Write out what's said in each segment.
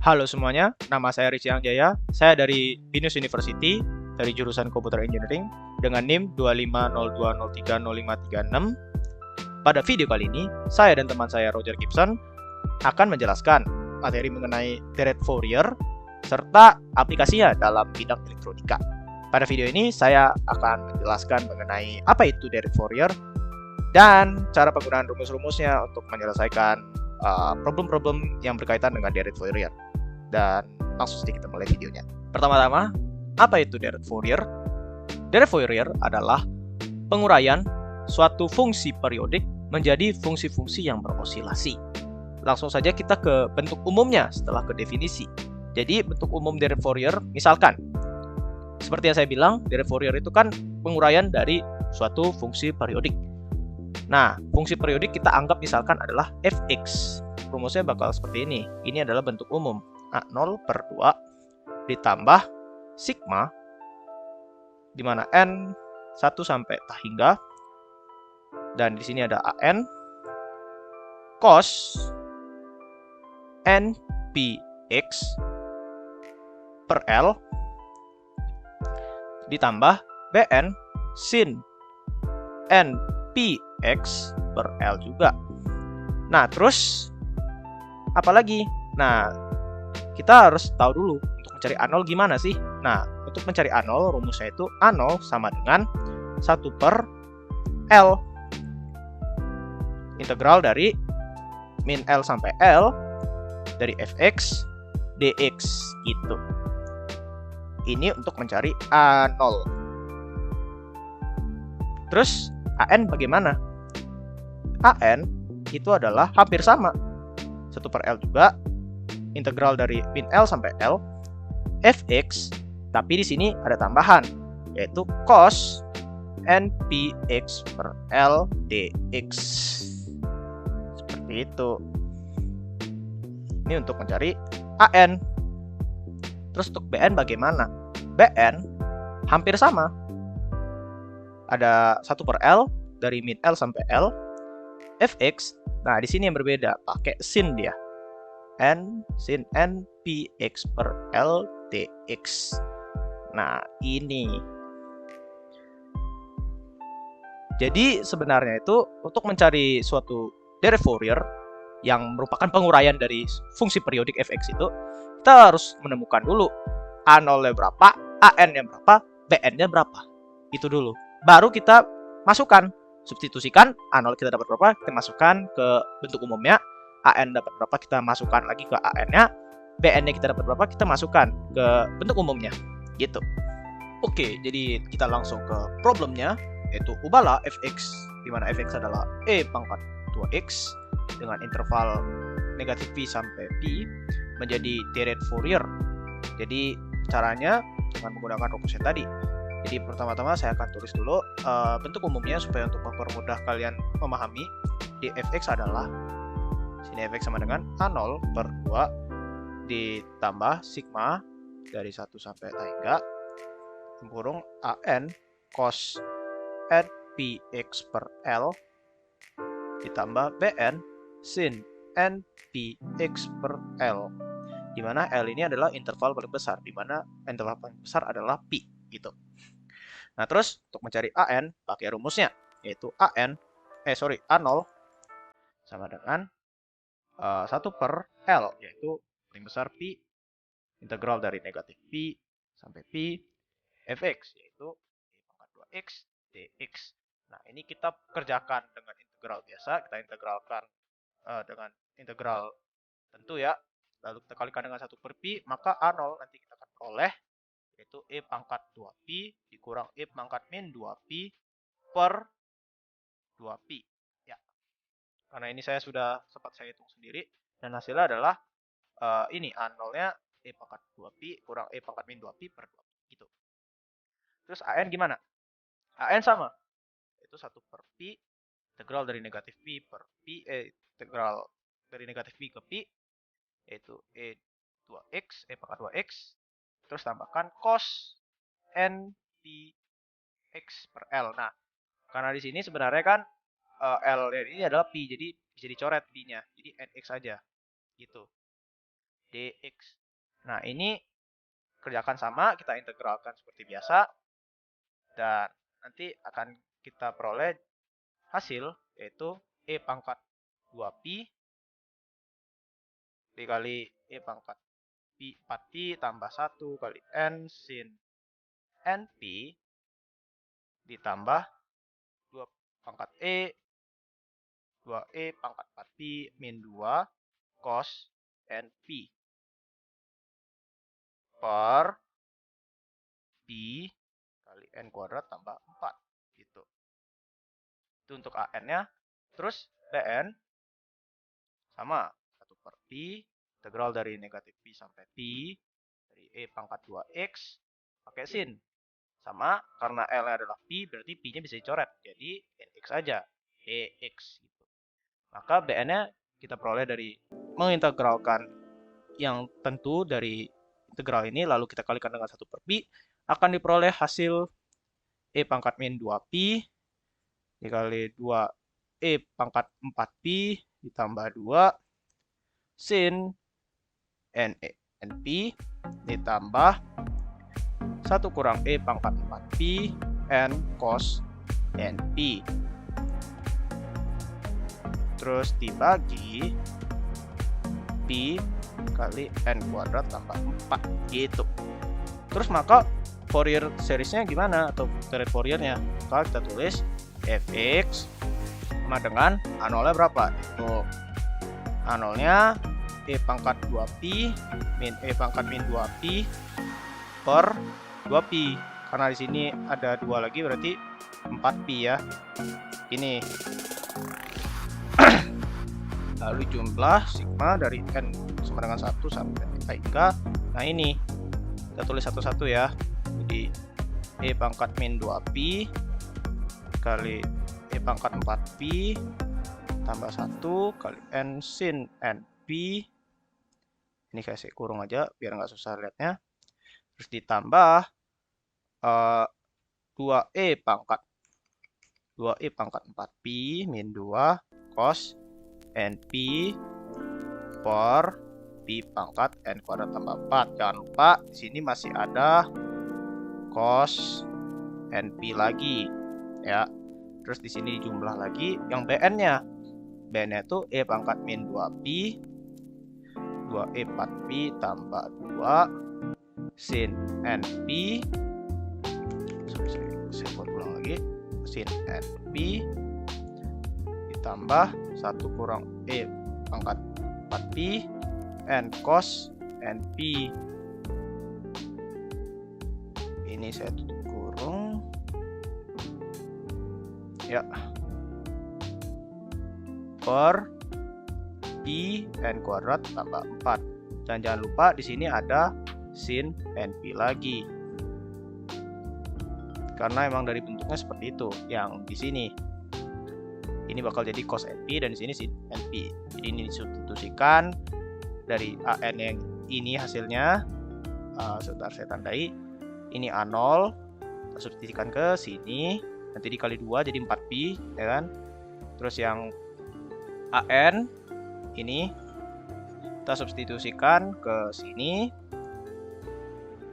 Halo semuanya, nama saya Rizky Angjaya. Saya dari Binus University, dari jurusan Computer Engineering, dengan NIM 25020303536. Pada video kali ini, saya dan teman saya Roger Gibson akan menjelaskan materi mengenai Direct Fourier serta aplikasinya dalam bidang elektronika. Pada video ini, saya akan menjelaskan mengenai apa itu Direct Fourier dan cara penggunaan rumus-rumusnya untuk menyelesaikan problem-problem yang berkaitan dengan Direct Fourier. Dan langsung saja kita mulai videonya. Pertama-tama, apa itu Direct Fourier? Direct Fourier adalah penguraian suatu fungsi periodik menjadi fungsi-fungsi yang berosilasi. Langsung saja kita ke bentuk umumnya setelah ke definisi. Jadi bentuk umum Direct Fourier, misalkan seperti yang saya bilang, Direct Fourier itu kan penguraian dari suatu fungsi periodik. Nah, fungsi periodik kita anggap misalkan adalah fx. Rumusnya bakal seperti ini. Ini adalah bentuk umum. A0 per 2 ditambah sigma, di mana n 1 sampai tak hingga, dan di sini ada an cos n px per l ditambah bn sin n px per l juga. Nah, terus apa lagi? Nah, kita harus tahu dulu untuk mencari A0 gimana sih? Nah, untuk mencari A0, rumusnya itu A0 sama dengan 1 per L. Integral dari min L sampai L dari fx dx gitu. Ini untuk mencari A0. Terus AN bagaimana? AN itu adalah hampir sama. 1 per L juga. Integral dari min L sampai L fx, tapi di sini ada tambahan yaitu cos n px per L dx. Seperti itu. Ini untuk mencari AN. Terus untuk BN bagaimana? BN hampir sama. Ada 1 per L dari min L sampai L fx. Nah, di sini yang berbeda, pakai sin dia. N sin n px per L dx. Nah, ini. Jadi sebenarnya itu untuk mencari suatu Direct Fourier yang merupakan penguraian dari fungsi periodik fx itu, kita harus menemukan dulu A0-nya berapa, AN-nya berapa, BN-nya berapa. Itu dulu. Baru kita masukkan, substitusikan A0 kita dapat berapa, kita masukkan ke bentuk umumnya. AN dapat berapa, kita masukkan lagi ke AN-nya. BN-nya kita dapat berapa, kita masukkan ke bentuk umumnya. Gitu. Oke, jadi kita langsung ke problemnya, yaitu ubahlah fx, di mana fx adalah e pangkat 2x dengan interval negatif p sampai p menjadi Direct Fourier. Jadi caranya dengan menggunakan rumusnya tadi. Jadi pertama-tama saya akan tulis dulu bentuk umumnya supaya untuk mempermudah kalian memahami. Di fx adalah sini fx sama dengan A0 per 2 ditambah sigma dari 1 sampai tak hingga kurung AN cos n px per L ditambah BN sin n px per L, di mana L ini adalah interval paling besar, di mana interval paling besar adalah pi gitu. Nah, terus untuk mencari AN pakai rumusnya, yaitu A0 sama dengan 1 per L, yaitu paling besar pi, integral dari negatif pi sampai pi fx, yaitu e pangkat 2x dx. Nah, ini kita kerjakan dengan integral biasa, kita integralkan dengan integral tentu ya, lalu kita kalikan dengan 1 per pi, maka A0 nanti kita akan peroleh yaitu e pangkat 2pi dikurang e pangkat min 2pi per 2pi ya. Karena ini saya sudah sempat saya hitung sendiri dan hasilnya adalah ini A0-nya e pangkat 2pi kurang e pangkat min 2pi per 2pi gitu. Terus AN gimana? AN sama, itu 1 per pi integral dari negatif pi per pi, integral dari negatif pi ke pi, yaitu e 2x, e pangkat 2x, terus tambahkan cos n pi x per L. Nah, karena di sini sebenarnya kan L ini adalah pi, jadi bisa dicoret pi-nya, jadi nx aja, gitu. dx. Nah, ini kerjakan sama, kita integralkan seperti biasa, dan nanti akan kita peroleh hasil, yaitu E pangkat 2pi dikali E pangkat pi 4pi tambah 1 kali n sin np ditambah 2 pangkat E 2E pangkat 4pi min 2 cos np per pi kali n kuadrat tambah 4 gitu. Itu untuk an-nya. Terus bn sama 1 per pi integral dari negatif pi sampai pi dari E pangkat 2x pakai sin. Sama, karena L-nya adalah pi, berarti pi-nya bisa dicoret. Jadi nx aja, dx gitu. Maka bn-nya kita peroleh dari mengintegralkan yang tentu dari integral ini, lalu kita kalikan dengan 1 per pi, akan diperoleh hasil E pangkat min 2pi dikali 2E pangkat 4pi ditambah 2 sin np ditambah 1 kurang E pangkat 4pi n cos np. Terus dibagi pi kali n kuadrat tambah 4 gitu. Terus maka Fourier seriesnya gimana, atau teori Fouriernya? Maka kita tulis fx sama dengan A0-nya berapa? Itu A0-nya E pangkat 2pi min E pangkat min 2pi per 2pi. Karena di sini ada 2 lagi, berarti 4pi ya. Ini. Lalu jumlah sigma dari n sama dengan 1 sampai hingga. Nah ini, kita tulis satu-satu ya. Jadi E pangkat min 2pi kali E pangkat 4pi tambah 1 kali n sin np. Ini kasih kurung aja biar nggak susah lihatnya. Terus ditambah 2E pangkat 4pi min 2 cos np per pi pangkat n kuadrat tambah 4. Jangan lupa di sini masih ada cos np lagi ya. Terus di sini jumlah lagi yang bn-nya. Bn-nya itu E pangkat min 2pi 2E 4pi tambah 2 sin np. Saya buat ulang lagi. Sin np ditambah 1 kurang E pangkat 4pi n cos np. Ini saya tutup kurung ya, per pi n kuadrat tambah 4. Dan jangan lupa di sini ada sin np lagi, karena emang dari bentuknya seperti itu. Yang di sini ini bakal jadi cos np dan di sini sin np. Jadi ini disubstitusikan dari an yang ini hasilnya. Sebentar saya tandai. Ini A0, kita substitusikan ke sini. Nanti dikali 2 jadi 4pi, ya kan? Terus yang an ini kita substitusikan ke sini.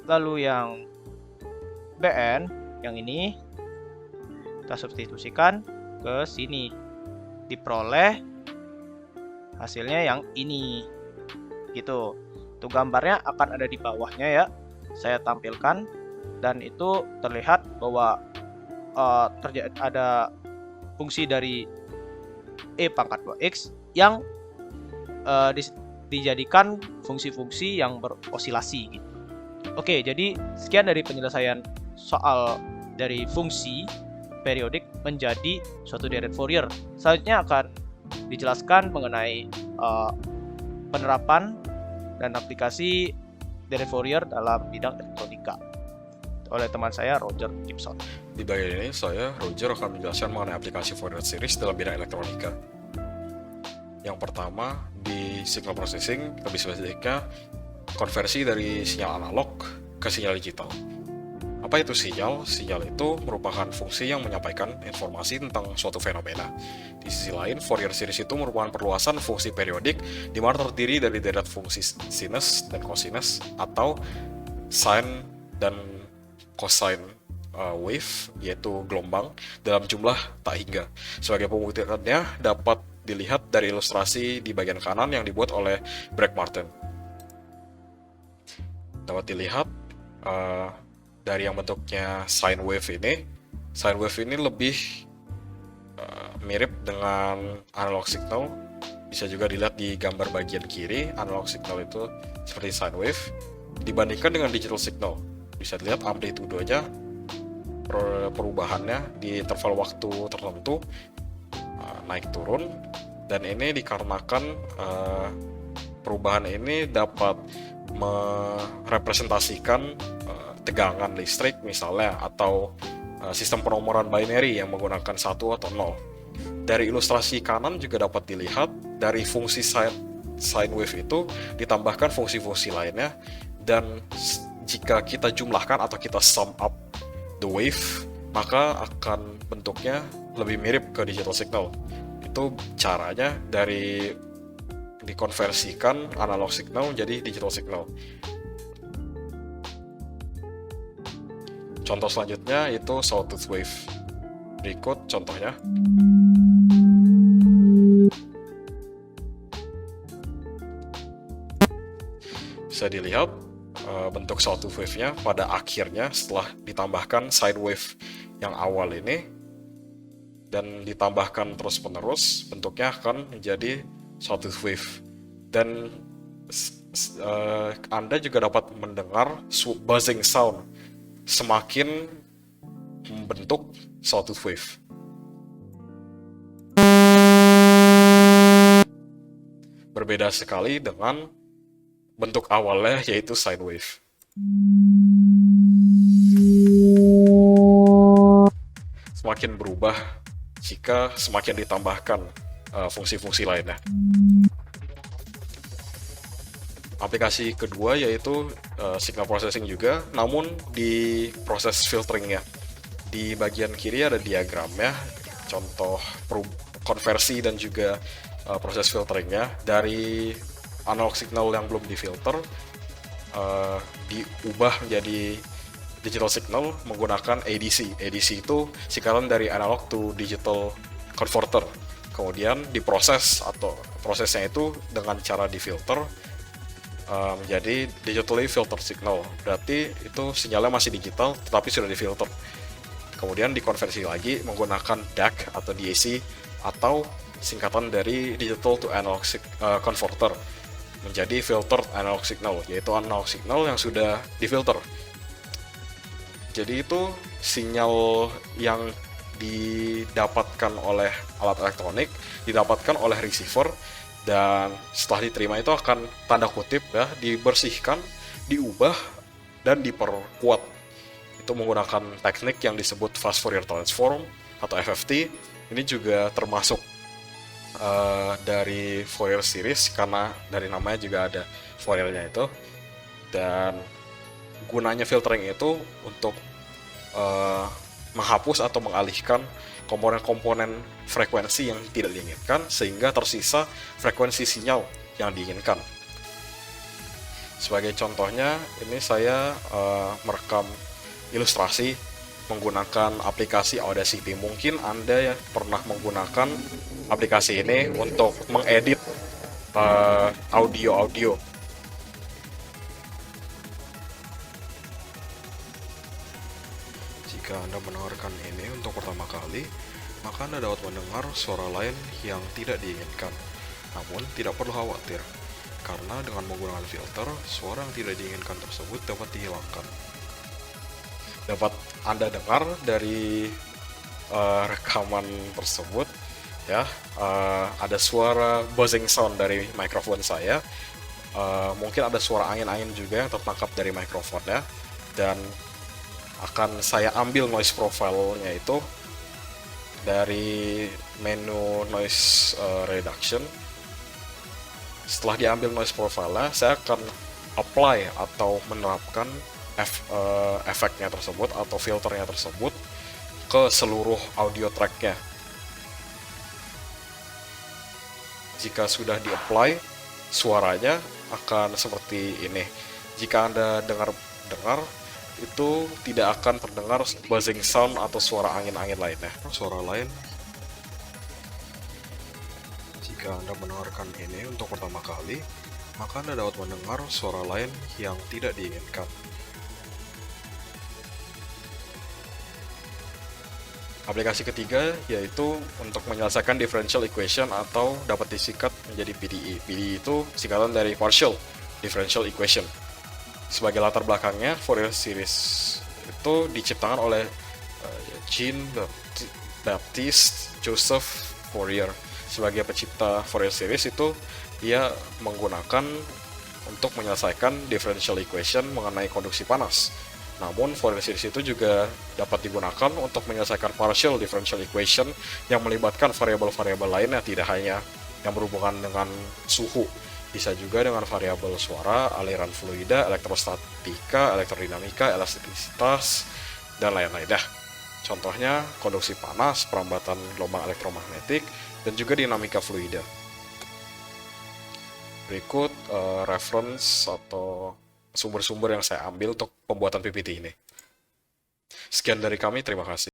Lalu yang bn yang ini kita substitusikan ke sini. Diperoleh hasilnya yang ini. Gitu. Itu gambarnya akan ada di bawahnya ya. Saya tampilkan, dan itu terlihat bahwa ada fungsi dari E pangkat 2x yang dijadikan fungsi-fungsi yang berosilasi gitu. Oke, jadi sekian dari penyelesaian soal dari fungsi periodik menjadi suatu deret Fourier. Selanjutnya akan dijelaskan mengenai penerapan dan aplikasi deret Fourier dalam bidang elektronika oleh teman saya Roger Gibson. Di bagian ini saya, Roger, akan menjelaskan mengenai aplikasi Fourier series dalam bidang elektronika. Yang pertama, di signal processing, lebih spesifiknya konversi dari sinyal analog ke sinyal digital. Apa itu sinyal? Sinyal itu merupakan fungsi yang menyampaikan informasi tentang suatu fenomena. Di sisi lain, Fourier series itu merupakan perluasan fungsi periodik di mana terdiri dari deret fungsi sinus dan cosinus atau sine dan cosine wave, yaitu gelombang dalam jumlah tak hingga. Sebagai pembuktiannya dapat dilihat dari ilustrasi di bagian kanan yang dibuat oleh Bragg-Martin. Dapat dilihat dari yang bentuknya sine wave ini lebih mirip dengan analog signal. Bisa juga dilihat di gambar bagian kiri, analog signal itu seperti sine wave dibandingkan dengan digital signal. Bisa dilihat amplitudenya, perubahannya di interval waktu tertentu naik turun, dan ini dikarenakan perubahan ini dapat merepresentasikan tegangan listrik misalnya, atau sistem penomoran binary yang menggunakan 1 atau 0. Dari ilustrasi kanan juga dapat dilihat dari fungsi sine wave itu ditambahkan fungsi-fungsi lainnya, dan jika kita jumlahkan atau kita sum up the wave, maka akan bentuknya lebih mirip ke digital signal. Itu caranya dari dikonversikan analog signal menjadi digital signal. Contoh selanjutnya itu sawtooth wave. Berikut contohnya. Bisa dilihat bentuk sawtooth wave-nya pada akhirnya setelah ditambahkan sine wave yang awal ini dan ditambahkan terus-menerus, bentuknya akan menjadi sawtooth wave. Dan Anda juga dapat mendengar buzzing sound semakin membentuk sawtooth wave. Berbeda sekali dengan bentuk awalnya, yaitu sine wave. Semakin berubah jika semakin ditambahkan fungsi-fungsi lainnya. Aplikasi kedua yaitu signal processing juga, namun di proses filteringnya. Di bagian kiri ada diagramnya, contoh konversi dan juga proses filteringnya dari analog signal yang belum difilter diubah menjadi digital signal menggunakan ADC. ADC itu singkatan dari analog to digital converter. Kemudian diproses, atau prosesnya itu dengan cara difilter menjadi digitally filtered signal. Berarti itu sinyalnya masih digital tetapi sudah difilter. Kemudian dikonversi lagi menggunakan DAC atau DAC, atau singkatan dari digital to analog converter, menjadi filtered analog signal, yaitu analog signal yang sudah difilter. Jadi itu sinyal yang didapatkan oleh alat elektronik, didapatkan oleh receiver, dan setelah diterima itu akan tanda kutip ya dibersihkan, diubah, dan diperkuat. Itu menggunakan teknik yang disebut fast Fourier transform atau FFT. Ini juga termasuk dari Fourier series karena dari namanya juga ada Fouriernya itu. Dan gunanya filtering itu untuk menghapus atau mengalihkan komponen-komponen frekuensi yang tidak diinginkan, sehingga tersisa frekuensi sinyal yang diinginkan. Sebagai contohnya, ini saya merekam ilustrasi menggunakan aplikasi Audacity. Mungkin Anda pernah menggunakan aplikasi ini untuk mengedit audio-audio. Jika Anda mendengarkan ini untuk pertama kali, maka Anda dapat mendengar suara lain yang tidak diinginkan. Namun, tidak perlu khawatir, karena dengan menggunakan filter, suara yang tidak diinginkan tersebut dapat dihilangkan. Dapat Anda dengar dari rekaman tersebut, ya, ada suara buzzing sound dari mikrofon saya. Mungkin ada suara angin-angin juga yang tertangkap dari mikrofonnya, dan akan saya ambil noise profile-nya itu dari menu noise reduction. Setelah diambil noise profile-nya, saya akan apply atau menerapkan efeknya tersebut atau filternya tersebut ke seluruh audio tracknya. Jika sudah di-apply, suaranya akan seperti ini. Jika Anda dengar, itu tidak akan terdengar buzzing sound atau suara angin-angin lainnya. Suara lain, jika Anda mendengarkan ini untuk pertama kali, maka Anda dapat mendengar suara lain yang tidak diinginkan. Aplikasi ketiga yaitu untuk menyelesaikan differential equation atau dapat disingkat menjadi PDE. PDE itu singkatan dari partial differential equation. Sebagai latar belakangnya, Fourier series itu diciptakan oleh Jean-Baptiste Joseph Fourier. Sebagai pencipta Fourier series itu, dia menggunakan untuk menyelesaikan differential equation mengenai konduksi panas. Namun, Fourier series itu juga dapat digunakan untuk menyelesaikan partial differential equation yang melibatkan variabel-variabel lainnya, tidak hanya yang berhubungan dengan suhu. Bisa juga dengan variabel suara, aliran fluida, elektrostatika, elektrodinamika, elastisitas, dan lain-lainnya. Contohnya, konduksi panas, perambatan gelombang elektromagnetik, dan juga dinamika fluida. Berikut reference atau sumber-sumber yang saya ambil untuk pembuatan PPT ini. Sekian dari kami, terima kasih.